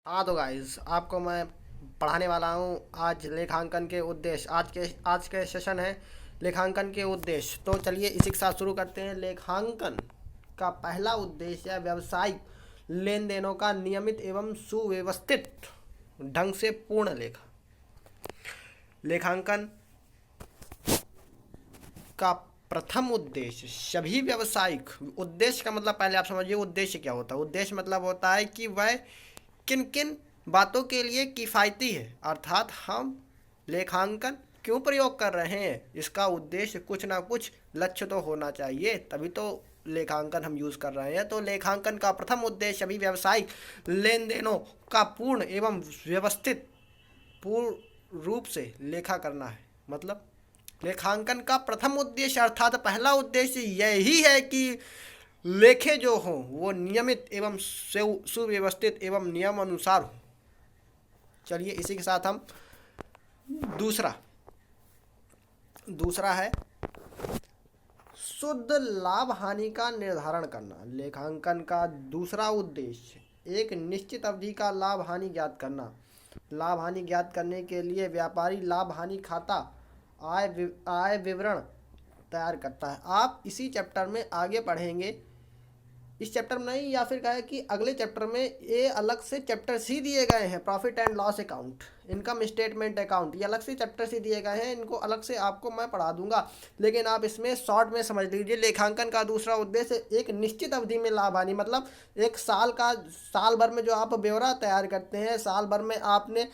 हाँ तो गाइस आपको मैं पढ़ाने वाला हूँ आज लेखांकन के उद्देश्य। आज के सेशन है लेखांकन के उद्देश्य। तो चलिए इसी के साथ शुरू करते हैं। लेखांकन का पहला उद्देश्य है व्यावसायिक लेन देनों का नियमित एवं सुव्यवस्थित ढंग से पूर्ण लेखा। लेखांकन का प्रथम उद्देश्य सभी व्यावसायिक उद्देश्य का मतलब पहले आप समझिए उद्देश्य क्या होता है। उद्देश्य मतलब होता है कि वह किन किन बातों के लिए किफ़ायती है, अर्थात हम लेखांकन क्यों प्रयोग कर रहे हैं, इसका उद्देश्य कुछ ना कुछ लक्ष्य तो होना चाहिए, तभी तो लेखांकन हम यूज़ कर रहे हैं। तो लेखांकन का प्रथम उद्देश्य सभी व्यावसायिक लेन देनों का पूर्ण एवं व्यवस्थित पूर्ण रूप से लेखा करना है। मतलब लेखांकन का प्रथम उद्देश्य अर्थात पहला उद्देश्य यही है कि लेखे जो हों वो नियमित एवं सुव्यवस्थित एवं नियम अनुसार हो। चलिए इसी के साथ हम दूसरा दूसरा है शुद्ध लाभ हानि का निर्धारण करना। लेखांकन का दूसरा उद्देश्य एक निश्चित अवधि का लाभ हानि ज्ञात करना। लाभ हानि ज्ञात करने के लिए व्यापारी लाभ हानि खाता आय विवरण तैयार करता है। आप इसी चैप्टर में आगे पढ़ेंगे, इस चैप्टर में नहीं, या फिर कहे कि अगले चैप्टर में ये अलग से चैप्टर सी दिए गए हैं। Profit and loss account, income statement account, ये अलग से चैप्टर सी दिए गए हैं। इनको अलग से आपको मैं पढ़ा दूंगा, लेकिन आप इसमें शॉर्ट में समझ लीजिए। लेखांकन का दूसरा उद्देश्य एक निश्चित अवधि में लाभ हानि, मतलब एक साल भर में जो आप ब्यौरा तैयार करते हैं, साल भर में आपने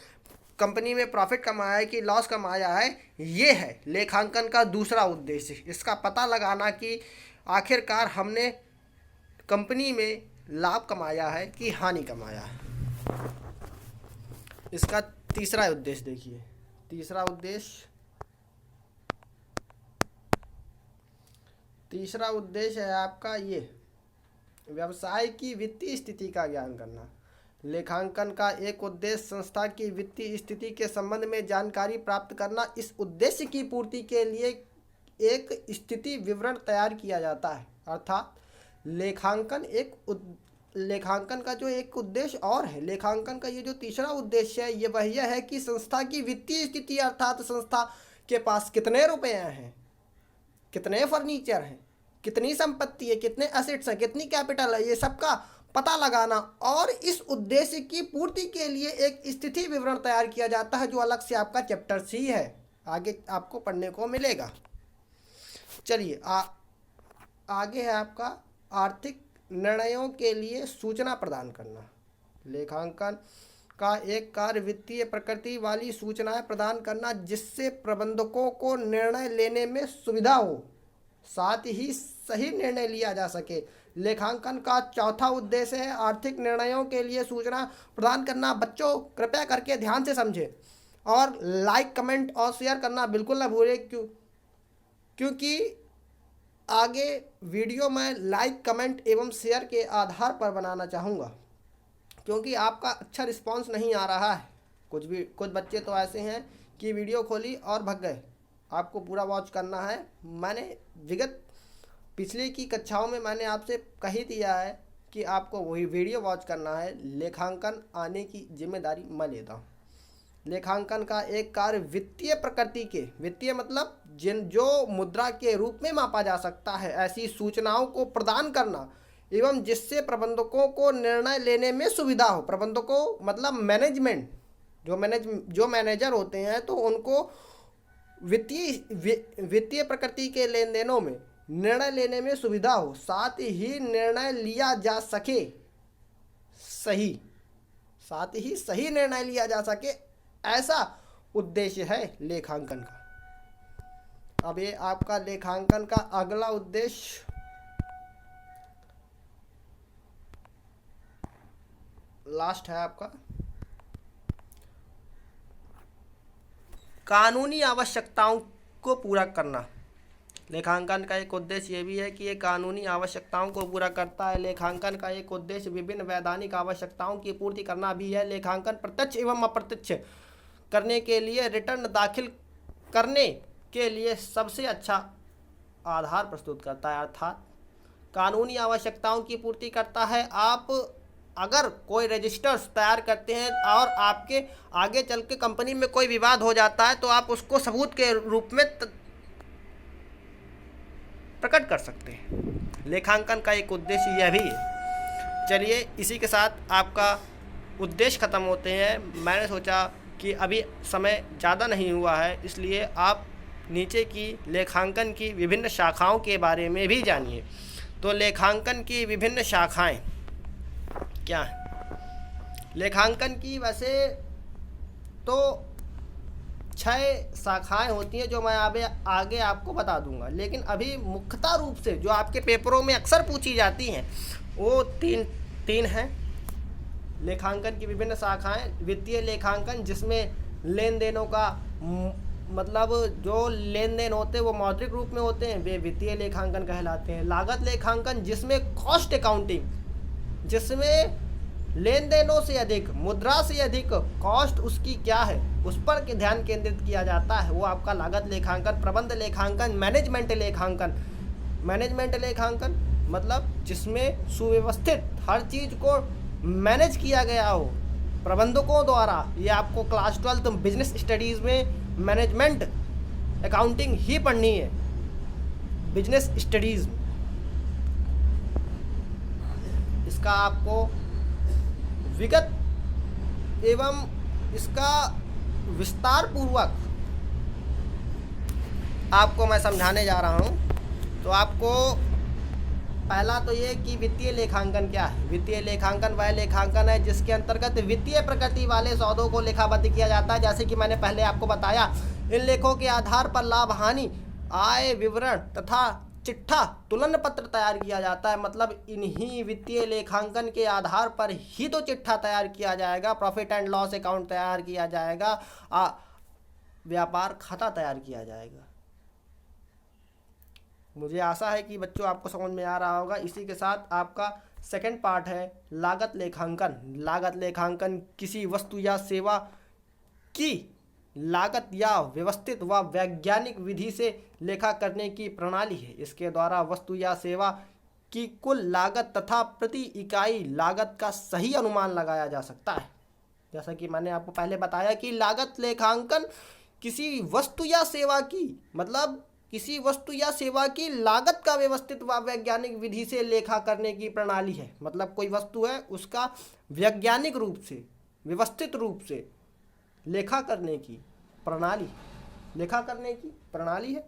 कंपनी में प्रॉफिट कमाया है कि लॉस कमाया है, ये है लेखांकन का दूसरा उद्देश्य। इसका पता लगाना कि आखिरकार हमने कंपनी में लाभ कमाया है कि हानि कमाया है। इसका तीसरा उद्देश्य देखिए। तीसरा उद्देश्य है आपका ये व्यवसाय की वित्तीय स्थिति का ज्ञान करना। लेखांकन का एक उद्देश्य संस्था की वित्तीय स्थिति के संबंध में जानकारी प्राप्त करना। इस उद्देश्य की पूर्ति के लिए एक स्थिति विवरण तैयार किया जाता है। अर्थात लेखांकन का जो एक उद्देश्य और है, लेखांकन का ये जो तीसरा उद्देश्य है, ये वह है कि संस्था की वित्तीय स्थिति, अर्थात संस्था के पास कितने रुपए हैं, कितने फर्नीचर हैं, कितनी संपत्ति है, कितने एसेट्स हैं, कितनी कैपिटल है, ये सबका पता लगाना। और इस उद्देश्य की पूर्ति के लिए एक स्थिति विवरण तैयार किया जाता है, जो अलग से आपका चैप्टर सी है, आगे आपको पढ़ने को मिलेगा। चलिए आगे है आपका आर्थिक निर्णयों के लिए सूचना प्रदान करना। लेखांकन का एक कार्य वित्तीय प्रकृति वाली सूचनाएं प्रदान करना, जिससे प्रबंधकों को निर्णय लेने में सुविधा हो, साथ ही सही निर्णय लिया जा सके। लेखांकन का चौथा उद्देश्य है आर्थिक निर्णयों के लिए सूचना प्रदान करना। बच्चों कृपया करके ध्यान से समझें और लाइक कमेंट और शेयर करना बिल्कुल ना भूलें, क्योंकि आगे वीडियो में लाइक कमेंट एवं शेयर के आधार पर बनाना चाहूँगा, क्योंकि आपका अच्छा रिस्पांस नहीं आ रहा है। कुछ बच्चे तो ऐसे हैं कि वीडियो खोली और भग गए। आपको पूरा वॉच करना है। मैंने पिछले की कक्षाओं में मैंने आपसे कही दिया है कि आपको वही वीडियो वॉच करना है। लेखांकन आने की जिम्मेदारी मैं लेता हूँ। लेखांकन का एक कार्य वित्तीय प्रकृति के, वित्तीय मतलब जो मुद्रा के रूप में मापा जा सकता है, ऐसी सूचनाओं को प्रदान करना, एवं जिससे प्रबंधकों को निर्णय लेने में सुविधा हो। प्रबंधकों मतलब मैनेजमेंट, जो मैनेजर होते हैं, तो उनको वित्तीय प्रकृति के लेन देनों में निर्णय लेने में सुविधा हो, साथ ही निर्णय लिया जा सके सही निर्णय लिया जा सके, ऐसा उद्देश्य है लेखांकन का। अब ये आपका लेखांकन का अगला उद्देश्य लास्ट है आपका कानूनी आवश्यकताओं को पूरा करना। लेखांकन का एक उद्देश्य ये भी है कि ये कानूनी आवश्यकताओं को पूरा करता है। लेखांकन का एक उद्देश्य विभिन्न वैधानिक आवश्यकताओं की पूर्ति करना भी है। लेखांकन प्रत्यक्ष एवं अप्रत्यक्ष करने के लिए रिटर्न दाखिल करने के लिए सबसे अच्छा आधार प्रस्तुत करता है, अर्थात कानूनी आवश्यकताओं की पूर्ति करता है। आप अगर कोई रजिस्टर्स तैयार करते हैं और आपके आगे चल के कंपनी में कोई विवाद हो जाता है तो आप उसको सबूत के रूप में प्रकट कर सकते हैं। लेखांकन का एक उद्देश्य यह भी है। चलिए इसी के साथ आपका उद्देश्य ख़त्म होते हैं। मैंने सोचा कि अभी समय ज़्यादा नहीं हुआ है, इसलिए आप नीचे की लेखांकन की विभिन्न शाखाओं के बारे में भी जानिए। तो लेखांकन की विभिन्न शाखाएं क्या हैं? लेखांकन की वैसे तो 6 शाखाएं होती हैं जो मैं आगे आपको बता दूंगा, लेकिन अभी मुख्यतः रूप से जो आपके पेपरों में अक्सर पूछी जाती हैं वो तीन हैं। लेखांकन की विभिन्न शाखाएं। वित्तीय लेखांकन, जिसमें लेन देनों का मतलब जो लेन देन होते हैं वो मौद्रिक रूप में होते हैं, वे वित्तीय लेखांकन कहलाते हैं। लागत लेखांकन, जिसमें कॉस्ट अकाउंटिंग, जिसमें लेन देनों से अधिक, मुद्रा से अधिक कॉस्ट उसकी क्या है उस पर ध्यान केंद्रित किया जाता है, वो आपका लागत लेखांकन। प्रबंध लेखांकन, मैनेजमेंट लेखांकन। मैनेजमेंट लेखांकन मतलब जिसमें सुव्यवस्थित हर चीज़ को मैनेज किया गया हो प्रबंधकों द्वारा। ये आपको क्लास 12 बिजनेस स्टडीज़ में मैनेजमेंट अकाउंटिंग ही पढ़नी है, बिजनेस स्टडीज़। इसका आपको विगत एवं इसका विस्तार पूर्वक आपको मैं समझाने जा रहा हूँ। तो आपको पहला तो ये कि वित्तीय लेखांकन क्या है। वित्तीय लेखांकन वह लेखांकन है जिसके अंतर्गत वित्तीय प्रकृति वाले सौदों को लेखाबद्ध किया जाता है। जैसे कि मैंने पहले आपको बताया, इन लेखों के आधार पर लाभ हानि, आय विवरण तथा चिट्ठा तुलन पत्र तैयार किया जाता है। मतलब इन्हीं वित्तीय लेखांकन के आधार पर ही तो चिट्ठा तैयार किया जाएगा, प्रॉफिट एंड लॉस अकाउंट तैयार किया जाएगा, व्यापार खाता तैयार किया जाएगा। मुझे आशा है कि बच्चों आपको समझ में आ रहा होगा। इसी के साथ आपका सेकंड पार्ट है लागत लेखांकन। लागत लेखांकन किसी वस्तु या सेवा की लागत या व्यवस्थित व वैज्ञानिक विधि से लेखा करने की प्रणाली है। इसके द्वारा वस्तु या सेवा की कुल लागत तथा प्रति इकाई लागत का सही अनुमान लगाया जा सकता है। जैसा कि मैंने आपको पहले बताया कि लागत लेखांकन किसी वस्तु या सेवा की मतलब किसी वस्तु या सेवा की लागत का व्यवस्थित व वैज्ञानिक विधि से लेखा करने की प्रणाली है। मतलब कोई वस्तु है उसका वैज्ञानिक रूप से व्यवस्थित रूप से लेखा करने की प्रणाली, लेखा करने की प्रणाली है।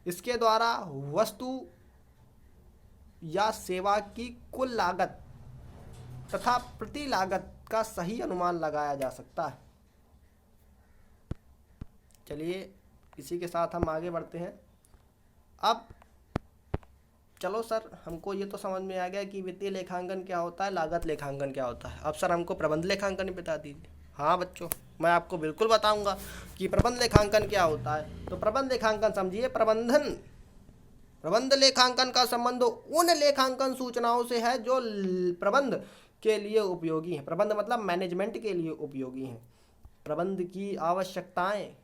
इसके द्वारा वस्तु या सेवा की कुल लागत तथा प्रति लागत का सही अनुमान लगाया जा सकता है। चलिए इसी के साथ हम आगे बढ़ते हैं। अब चलो सर, हमको ये तो समझ में आ गया कि वित्तीय लेखांकन क्या होता है, लागत लेखांकन क्या होता है। अब सर हमको प्रबंध लेखांकन बता दीजिए। हाँ बच्चों, मैं आपको बिल्कुल बताऊंगा कि प्रबंध लेखांकन क्या होता है। तो प्रबंध लेखांकन समझिए, प्रबंध लेखांकन का संबंध उन लेखांकन सूचनाओं से है जो प्रबंध के लिए उपयोगी हैं। प्रबंध मतलब मैनेजमेंट के लिए उपयोगी हैं। प्रबंध की आवश्यकताएं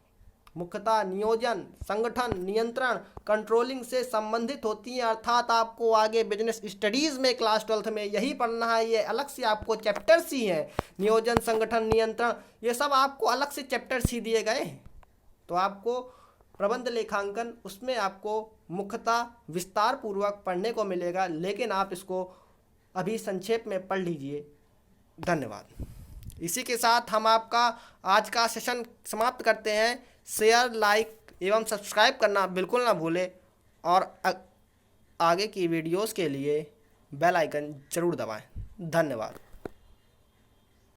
मुख्यतः नियोजन, संगठन, नियंत्रण, कंट्रोलिंग से संबंधित होती हैं। अर्थात आपको आगे बिजनेस स्टडीज़ में क्लास 12 में यही पढ़ना है। ये अलग से आपको चैप्टर्स ही हैं। नियोजन, संगठन, नियंत्रण, ये सब आपको अलग से चैप्टर्स ही दिए गए हैं। तो आपको प्रबंध लेखांकन उसमें आपको मुख्यतः विस्तार पूर्वक पढ़ने को मिलेगा, लेकिन आप इसको अभी संक्षेप में पढ़ लीजिए। धन्यवाद। इसी के साथ हम आपका आज का सेशन समाप्त करते हैं। शेयर, लाइक एवं सब्सक्राइब करना बिल्कुल ना भूलें और आगे की वीडियोस के लिए बेल आइकन ज़रूर दबाएं। धन्यवाद।